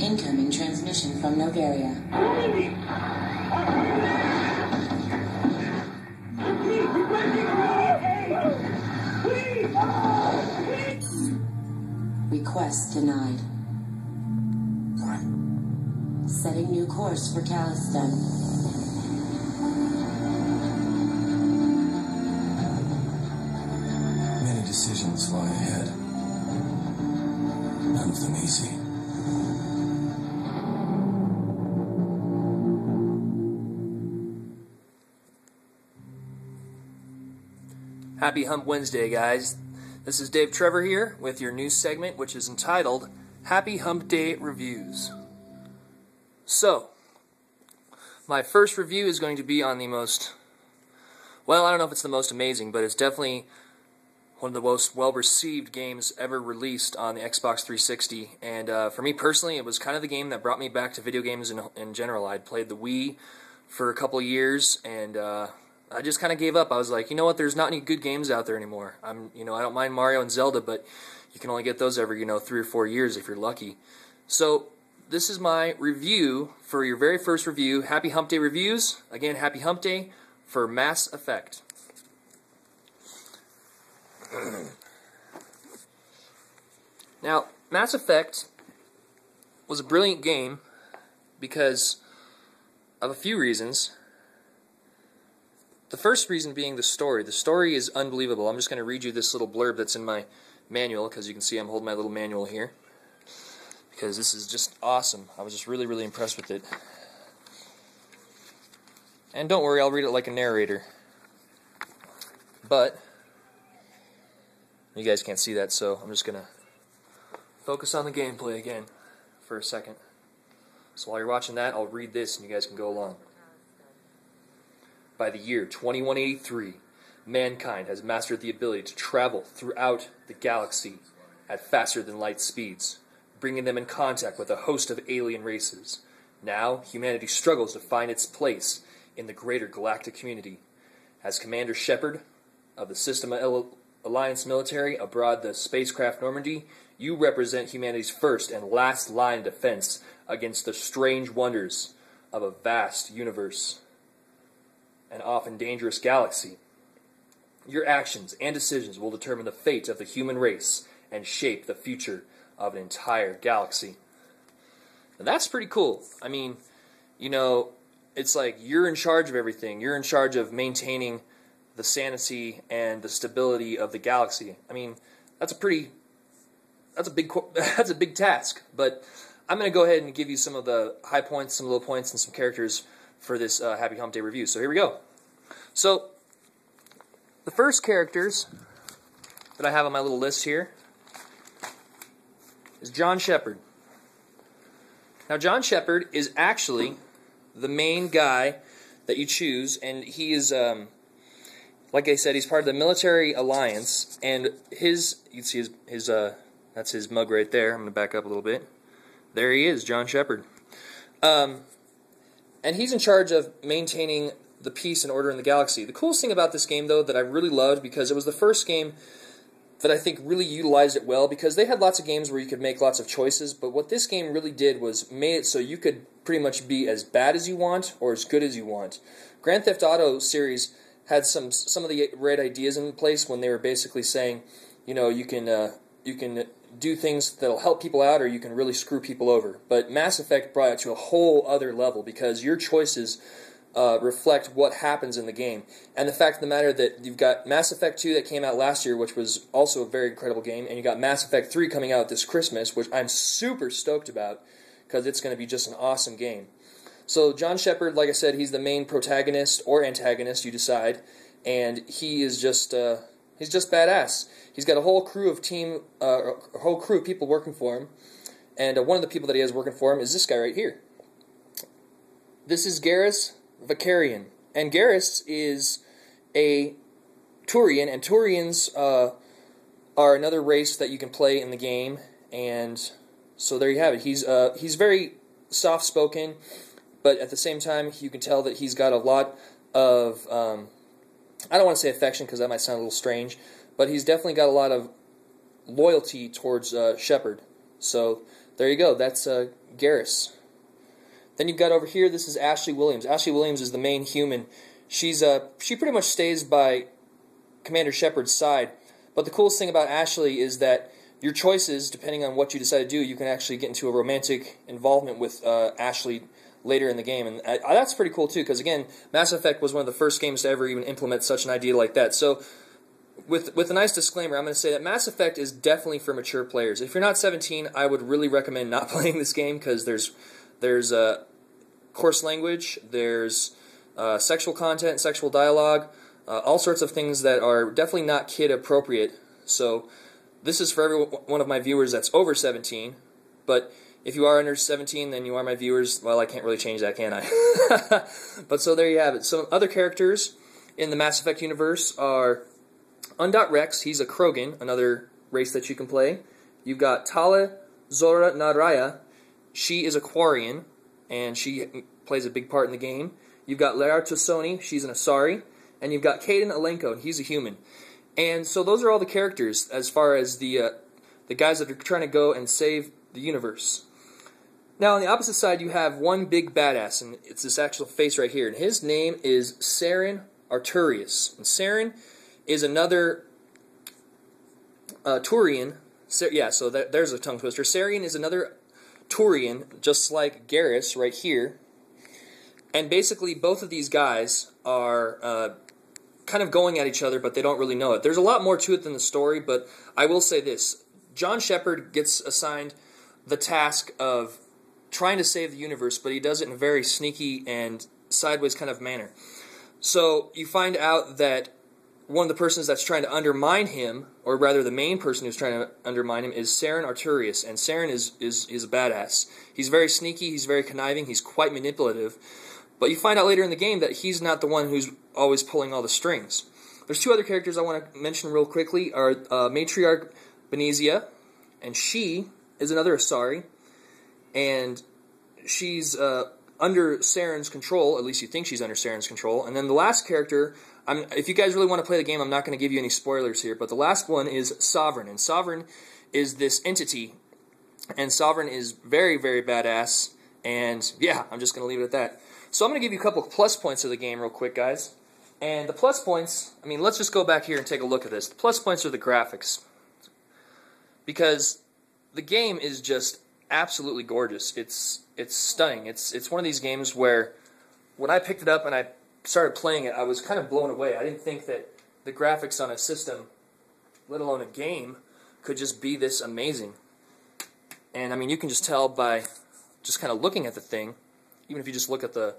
Incoming transmission from Novaria. Request denied. Setting new course for Caliston. Many decisions lie ahead. None of them easy. Happy Hump Wednesday, guys. This is Dave Trevor here with your news segment, which is entitled Happy Hump Day Reviews. So, my first review is going to be on the most, well, I don't know if it's the most amazing, but it's definitely one of the most well-received games ever released on the Xbox 360. And for me personally, it was kind of the game that brought me back to video games in general. I'd played the Wii for a couple of years, and I just kind of gave up. I was like, you know what, there's not any good games out there anymore. I don't mind Mario and Zelda, but you can only get those every, 3 or 4 years if you're lucky. So, this is my review for your very first review. Happy Hump Day Reviews. Again, Happy Hump Day for Mass Effect. Now, Mass Effect was a brilliant game because of a few reasons. The first reason being the story. The story is unbelievable. I'm just going to read you this little blurb that's in my manual, because you can see I'm holding my little manual here, because this is just awesome. I was just really, really impressed with it. And don't worry, I'll read it like a narrator. But you guys can't see that, so I'm just going to focus on the gameplay again for a second. So while you're watching that, I'll read this and you guys can go along. By the year 2183, mankind has mastered the ability to travel throughout the galaxy at faster-than-light speeds, bringing them in contact with a host of alien races. Now, humanity struggles to find its place in the greater galactic community. As Commander Shepard of the System Alliance military aboard the spacecraft Normandy, you represent humanity's first and last line of defense against the strange wonders of a vast universe and often dangerous galaxy. Your actions and decisions will determine the fate of the human race and shape the future of an entire galaxy. And that's pretty cool. I mean, it's like you're in charge of everything. You're in charge of maintaining the sanity and the stability of the galaxy. I mean, that's a big task. But I'm going to go ahead and give you some of the high points, some low points, and some characters for this Happy Hump Day review. So here we go. So the first characters that I have on my little list here is John Shepard. Now, John Shepard is actually the main guy that you choose, and he is, like I said, he's part of the military alliance, and you can see that's his mug right there. I'm going to back up a little bit. There he is, John Shepard. And he's in charge of maintaining the peace and order in the galaxy. The coolest thing about this game, though, that I really loved, because it was the first game that I think really utilized it well, because they had lots of games where you could make lots of choices, but what this game really did was made it so you could pretty much be as bad as you want or as good as you want. Grand Theft Auto series had some of the right ideas in place when they were basically saying, you can do things that'll help people out, or you can really screw people over. But Mass Effect brought it to a whole other level, because your choices reflect what happens in the game. And the fact of the matter that you've got Mass Effect 2 that came out last year, which was also a very incredible game, and you got Mass Effect 3 coming out this Christmas, which I'm super stoked about, because it's going to be just an awesome game. So John Shepard, like I said, he's the main protagonist or antagonist, you decide, and he is just he's just badass. He's got a whole crew of people working for him, and one of the people that he has working for him is this guy right here. This is Garrus Vakarian, and Garrus is a Turian, and Turians are another race that you can play in the game, and so there you have it. He's very soft-spoken, but at the same time, you can tell that he's got a lot of, I don't want to say affection, because that might sound a little strange, but he's definitely got a lot of loyalty towards Shepard. So there you go. That's Garrus. Then you've got over here, this is Ashley Williams. Ashley Williams is the main human. She pretty much stays by Commander Shepard's side. But the coolest thing about Ashley is that your choices, depending on what you decide to do, you can actually get into a romantic involvement with Ashley later in the game. And that's pretty cool too, because again, Mass Effect was one of the first games to ever even implement such an idea like that. So with a nice disclaimer, I'm going to say that Mass Effect is definitely for mature players. If you're not 17, I would really recommend not playing this game, because there's coarse language, there's sexual content, sexual dialogue, all sorts of things that are definitely not kid appropriate. So this is for every one of my viewers that's over 17, but if you are under 17, then you are my viewers. Well, I can't really change that, can I? But so there you have it. Some other characters in the Mass Effect universe are Undot Rex. He's a Krogan, another race that you can play. You've got tali'zorah Naraya. She is a Quarian, and she plays a big part in the game. You've got Lara Tosoni. She's an Asari. And you've got Kaidan Alenko, and he's a human. And so those are all the characters as far as the guys that are trying to go and save the universe. Now, on the opposite side, you have one big badass, and it's this actual face right here. And his name is Saren Arturius. And Saren is another Turian. Yeah, so there's a tongue twister. Saren is another Turian, just like Garrus right here. And basically, both of these guys are kind of going at each other, but they don't really know it. There's a lot more to it than the story, but I will say this. John Shepard gets assigned the task of trying to save the universe, but he does it in a very sneaky and sideways kind of manner. So you find out that one of the persons that's trying to undermine him, or rather the main person who's trying to undermine him, is Saren Arturius, and Saren is a badass. He's very sneaky, he's very conniving, he's quite manipulative, but you find out later in the game that he's not the one who's always pulling all the strings. There's two other characters I want to mention real quickly, are Matriarch Benezia, and she is another Asari, and she's under Saren's control, at least you think she's under Saren's control. And then the last character, if you guys really want to play the game, I'm not going to give you any spoilers here, but the last one is Sovereign, and Sovereign is this entity, and Sovereign is very, very badass, and yeah, I'm just going to leave it at that. So I'm going to give you a couple of plus points of the game real quick, guys. And the plus points, I mean, let's just go back here and take a look at this. The plus points are the graphics, because the game is just absolutely gorgeous. It's stunning. It's one of these games where when I picked it up and I started playing it, I was kind of blown away. I didn't think that the graphics on a system, let alone a game, could just be this amazing. And I mean, you can just tell by just kind of looking at the thing, even if you just look at the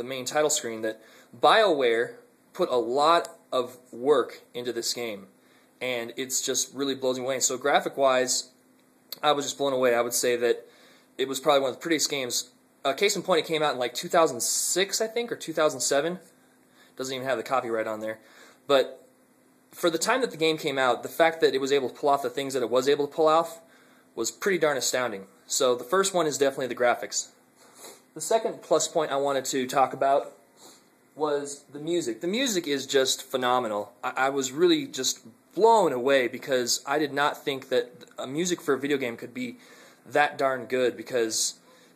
main title screen, that BioWare put a lot of work into this game, and it's just really blows me away. So graphic-wise, I was just blown away. I would say that it was probably one of the prettiest games. Case in point, it came out in like 2006, I think, or 2007. Doesn't even have the copyright on there. But for the time that the game came out, the fact that it was able to pull off the things that it was able to pull off was pretty darn astounding. So the first one is definitely the graphics. The second plus point I wanted to talk about was the music. The music is just phenomenal. I was really just blown away, because I did not think that music for a video game could be that darn good, because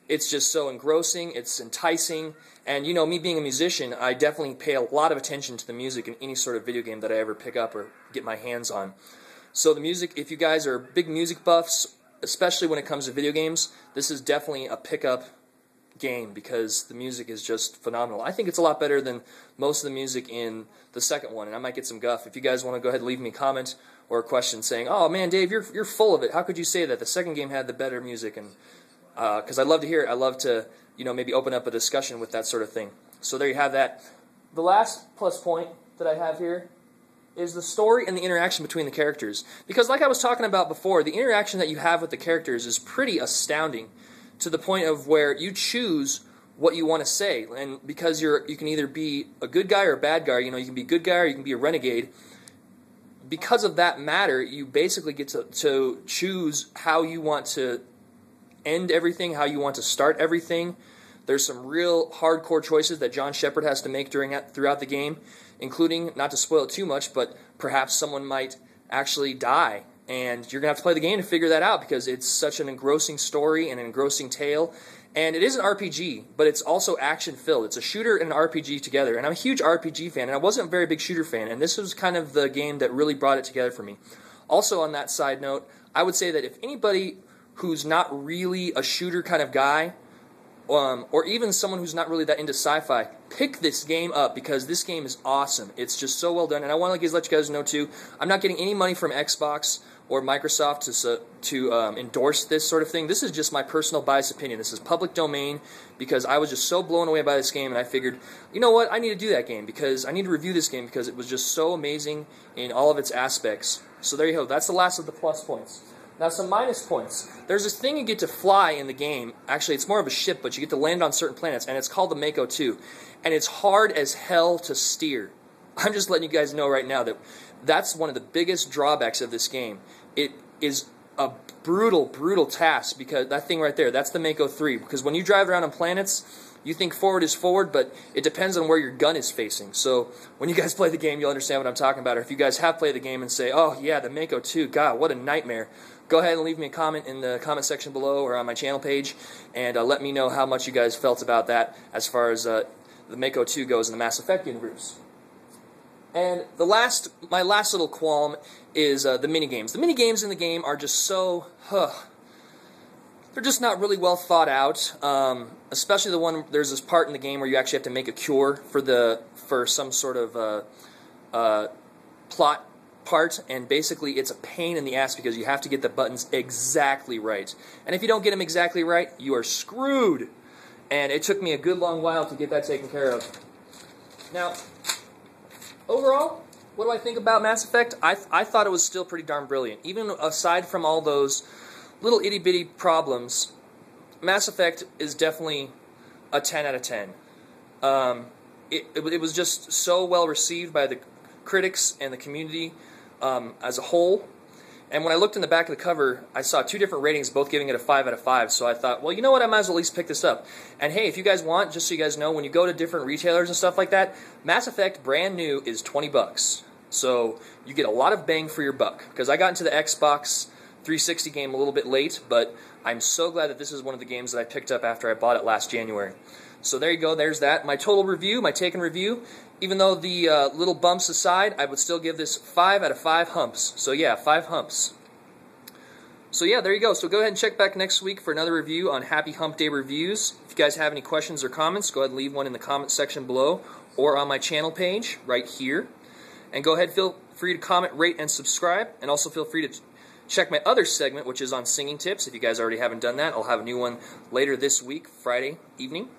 it's just so engrossing, it's enticing, and you know, me being a musician, I definitely pay a lot of attention to the music in any sort of video game that I ever pick up or get my hands on. So the music, if you guys are big music buffs, especially when it comes to video games, this is definitely a pickup game, because the music is just phenomenal. I think it's a lot better than most of the music in the second one, and I might get some guff. If you guys want to go ahead and leave me a comment or a question saying, "Oh man, Dave, you're full of it. How could you say that? The second game had the better music." And because I'd love to hear it. I'd love to, you know, maybe open up a discussion with that sort of thing. So there you have that. The last plus point that I have here is the story and the interaction between the characters. Because like I was talking about before, the interaction that you have with the characters is pretty astounding, to the point of where you choose what you want to say. And because you can either be a good guy or a bad guy, you know, you can be a good guy or you can be a renegade. Because of that matter, you basically get to choose how you want to end everything, how you want to start everything. There's some real hardcore choices that John Shepard has to make throughout the game, including, not to spoil it too much, but perhaps someone might actually die, and you're going to have to play the game to figure that out because it's such an engrossing story and an engrossing tale. And it is an RPG, but it's also action-filled. It's a shooter and an RPG together. And I'm a huge RPG fan, and I wasn't a very big shooter fan, and this was kind of the game that really brought it together for me. Also, on that side note, I would say that if anybody who's not really a shooter kind of guy, or even someone who's not really that into sci-fi, pick this game up because this game is awesome. It's just so well done. And I want to let you guys know, too, I'm not getting any money from Xbox or Microsoft to endorse this sort of thing. This is just my personal biased opinion. This is public domain because I was just so blown away by this game, and I figured, you know what, I need to do that game because I need to review this game because it was just so amazing in all of its aspects. So there you go. That's the last of the plus points. Now some minus points. There's this thing you get to fly in the game. Actually, it's more of a ship, but you get to land on certain planets, and it's called the Mako 2. And it's hard as hell to steer. I'm just letting you guys know right now that that's one of the biggest drawbacks of this game. It is a brutal, brutal task because that thing right there, that's the Mako 3. Because when you drive around on planets, you think forward is forward, but it depends on where your gun is facing. So when you guys play the game, you'll understand what I'm talking about. Or if you guys have played the game and say, oh yeah, the Mako 2, God, what a nightmare. Go ahead and leave me a comment in the comment section below or on my channel page, and let me know how much you guys felt about that as far as the Mako 2 goes in the Mass Effect universe. And my last little qualm is the minigames. The minigames in the game are just so, they're just not really well thought out. Especially the one, there's this part in the game where you actually have to make a cure for some sort of plot part, and basically it's a pain in the ass because you have to get the buttons exactly right. And if you don't get them exactly right, you are screwed. And it took me a good long while to get that taken care of. Now, overall, what do I think about Mass Effect? I thought it was still pretty darn brilliant. Even aside from all those little itty-bitty problems, Mass Effect is definitely a 10 out of 10. It was just so well received by the critics and the community as a whole. And when I looked in the back of the cover, I saw 2 different ratings, both giving it a 5 out of 5. So I thought, well, you know what? I might as well at least pick this up. And hey, if you guys want, just so you guys know, when you go to different retailers and stuff like that, Mass Effect brand new is $20. So you get a lot of bang for your buck. Because I got into the Xbox 360 game a little bit late, but I'm so glad that this is one of the games that I picked up after I bought it last January. So there you go, there's that. My total review, my taken review, even though the little bumps aside, I would still give this 5 out of 5 humps. So yeah, 5 humps. So yeah, there you go. So go ahead and check back next week for another review on Happy Hump Day Reviews. If you guys have any questions or comments, go ahead and leave one in the comment section below or on my channel page right here. And go ahead, feel free to comment, rate, and subscribe. And also feel free to check my other segment, which is on singing tips. If you guys already haven't done that, I'll have a new one later this week, Friday evening.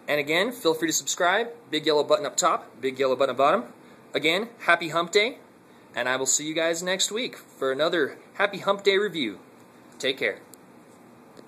And again, feel free to subscribe. Big yellow button up top, big yellow button bottom. Again, Happy Hump Day, and I will see you guys next week for another Happy Hump Day review. Take care.